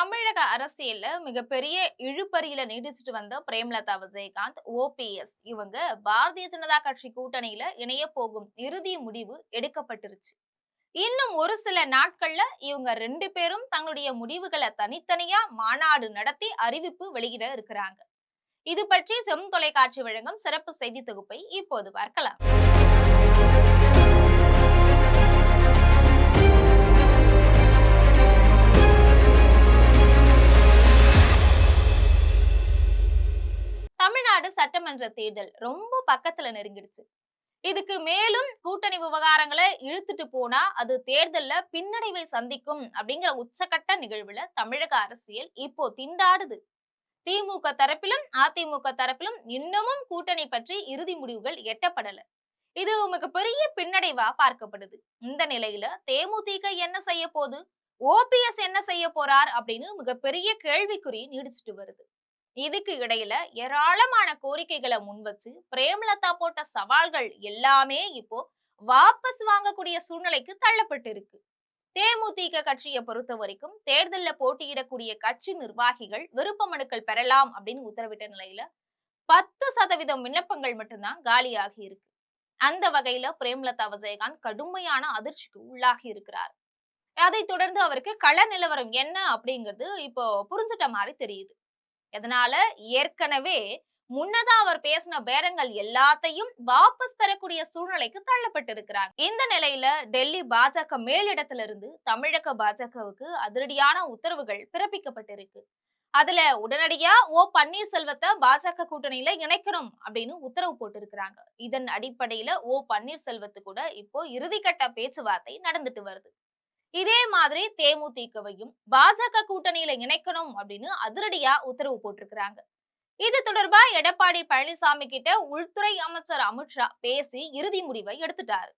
தமிழக அரசியல்ல மிகப்பெரிய இழுபறியில நீடிச்சிட்டு வந்த பிரேமலதா விஜயகாந்த், ஓபிஎஸ் இவங்க பாரதிய ஜனதா கட்சி கூட்டணியில இணைய போகும் இறுதி முடிவு எடுக்கப்பட்டிருச்சு. இன்னும் ஒரு சில நாட்கள்ல இவங்க 2 பேரும் தங்களுடைய முடிவுகளை தனித்தனியா மாநாடு நடத்தி அறிவிப்பு வெளியிட இருக்கிறாங்க. இது பற்றி ஜெம் தொலைக்காட்சி வழங்கும் சிறப்பு செய்தி தொகுப்பை இப்போது பார்க்கலாம். தமிழ்நாடு சட்டமன்ற தேர்தல் ரொம்ப பக்கத்துல நெருங்கிடுச்சு. இதுக்கு மேலும் கூட்டணி விவகாரங்களை இழுத்துட்டு போனா அது தேர்தல்ல பின்னடைவை சந்திக்கும் அப்படிங்கிற உச்சகட்ட நிகழ்வுல தமிழக அரசியல் இப்போ திண்டாடுது. திமுக தரப்பிலும் அதிமுக தரப்பிலும் இன்னமும் கூட்டணி பற்றி இறுதி முடிவுகள் எட்டப்படல. இது மிக பெரிய பின்னடைவா பார்க்கப்படுது. இந்த நிலையில தேமுதிக என்ன செய்ய போகுது, ஓபிஎஸ் என்ன செய்ய போறார் அப்படின்னு மிகப்பெரிய கேள்விக்குறி நீடிச்சிட்டு வருது. இதுக்கு இடையில ஏராளமான கோரிக்கைகளை முன்வச்சு பிரேமலதா போட்ட சவால்கள் எல்லாமே இப்போ வாபஸ் வாங்கக்கூடிய சூழ்நிலைக்கு தள்ளப்பட்டு இருக்கு. தேமுதிக கட்சியை பொறுத்த வரைக்கும் தேர்தல்ல போட்டியிடக்கூடிய கட்சி நிர்வாகிகள் விருப்ப மனுக்கள் பெறலாம் அப்படின்னு உத்தரவிட்ட நிலையில 10% விண்ணப்பங்கள் மட்டும்தான் காலியாகி இருக்கு. அந்த வகையில பிரேமலதா விஜயகாந்த் கடுமையான அதிர்ச்சிக்கு உள்ளாகி இருக்கிறார். அதை தொடர்ந்து அவருக்கு கள நிலவரம் என்ன அப்படிங்கிறது இப்போ புரிஞ்சிட்ட மாதிரி தெரியுது. அதனால ஏற்கனவே முன்னதா அவர் பேசின பேரங்கள் எல்லாத்தையும் வாபஸ் பெறக்கூடிய சூழ்நிலைக்கு தள்ளப்பட்டிருக்கிறாங்க. இந்த நிலையில டெல்லி பாஜக மேலிடத்திலிருந்து தமிழக பாஜகவுக்கு அதிரடியான உத்தரவுகள் பிறப்பிக்கப்பட்டிருக்கு. அதுல உடனடியா பன்னீர்செல்வத்தை பாஜக கூட்டணியில இணைக்கணும் அப்படின்னு உத்தரவு போட்டிருக்கிறாங்க. இதன் அடிப்படையில பன்னீர்செல்வத்து கூட இப்போ இறுதிக்கட்ட பேச்சுவார்த்தை நடந்துட்டு வருது. இதே மாதிரி தேமுதிகவையும் பாஜக கூட்டணியில இணைக்கணும் அப்படின்னு அதிரடியா உத்தரவு போட்டிருக்கிறாங்க. இது தொடர்பா எடப்பாடி பழனிசாமி கிட்ட உள்துறை அமைச்சர் அமித்ஷா பேசி இறுதி முடிவை எடுத்துட்டாரு.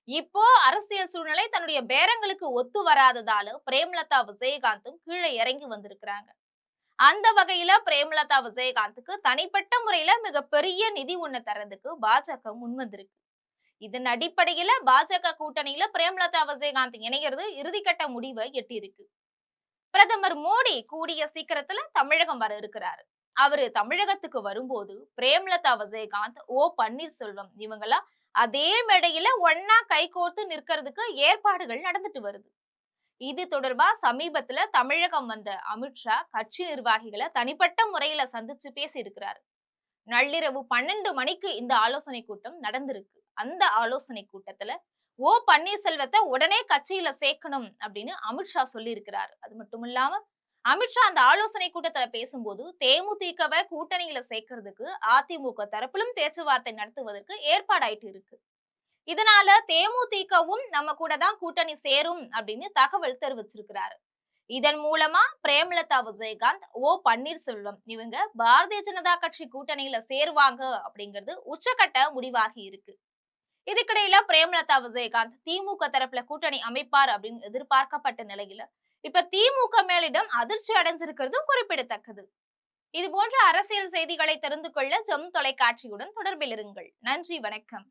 இப்போ அரசியல் சூழ்நிலை தன்னுடைய பேரங்களுக்கு ஒத்து வராததால பிரேமலதா விஜயகாந்தும் கீழே இறங்கி வந்திருக்கிறாங்க. அந்த வகையில பிரேமலதா விஜயகாந்துக்கு தனிப்பட்ட முறையில மிகப்பெரிய நிதி ஒண்ணு தரதுக்கு பாஜக முன்வந்திருக்கு. இதன் அடிப்படையில பாஜக கூட்டணியில பிரேமலதா விஜயகாந்த் இணைகிறது இறுதிக்கட்ட முடிவை எட்டியிருக்கு. பிரதமர் மோடி கூடிய சீக்கிரத்துல தமிழகம் வர இருக்கிறாரு. அவரு தமிழகத்துக்கு வரும்போது பிரேமலதா விஜயகாந்த், பன்னீர்செல்வம் இவங்கெல்லாம் அதே மேடையில ஒன்னா கைகோர்த்து நிற்கிறதுக்கு ஏற்பாடுகள் நடந்துட்டு வருது. இது தொடர்பா சமீபத்துல தமிழகம் வந்த அமித்ஷா கட்சி நிர்வாகிகளை தனிப்பட்ட முறையில சந்திச்சு பேசி இருக்கிறாரு. நள்ளிரவு 12 மணிக்கு இந்த ஆலோசனை கூட்டம் நடந்திருக்கு. அந்த ஆலோசனை கூட்டத்துல பன்னீர்செல்வத்தை உடனே கட்சியில சேர்க்கணும் அப்படின்னு அமித்ஷா சொல்லி இருக்கிறாரு. அது மட்டும் இல்லாம அமித்ஷா அந்த ஆலோசனை கூட்டத்துல பேசும்போது தேமுதிகவை கூட்டணியில சேர்க்கறதுக்கு அதிமுக தரப்பிலும் பேச்சுவார்த்தை நடத்துவதற்கு ஏற்பாடாயிட்டு இருக்கு. இதனால தேமுதிகவும் நம்ம கூட தான் கூட்டணி சேரும் அப்படின்னு தகவல் தெரிவிச்சிருக்கிறாரு. இதன் மூலமா பிரேமலதா விஜயகாந்த், பன்னீர்செல்வம் இவங்க பாரதிய ஜனதா கட்சி கூட்டணியில சேருவாங்க அப்படிங்கிறது உச்சகட்ட முடிவாகி இருக்கு. இதுக்கிடையில பிரேமலதா விஜயகாந்த் திமுக தரப்புல கூட்டணி அமைப்பார் அப்படின்னு எதிர்பார்க்கப்பட்ட நிலையில இப்ப திமுக மேலிடம் அதிர்ச்சி அடைஞ்சிருக்கிறது குறிப்பிடத்தக்கது. இது போன்ற அரசியல் செய்திகளை தெரிந்து கொள்ள ஜெம் தொலைக்காட்சியுடன் தொடர்பில் இருங்கள். நன்றி, வணக்கம்.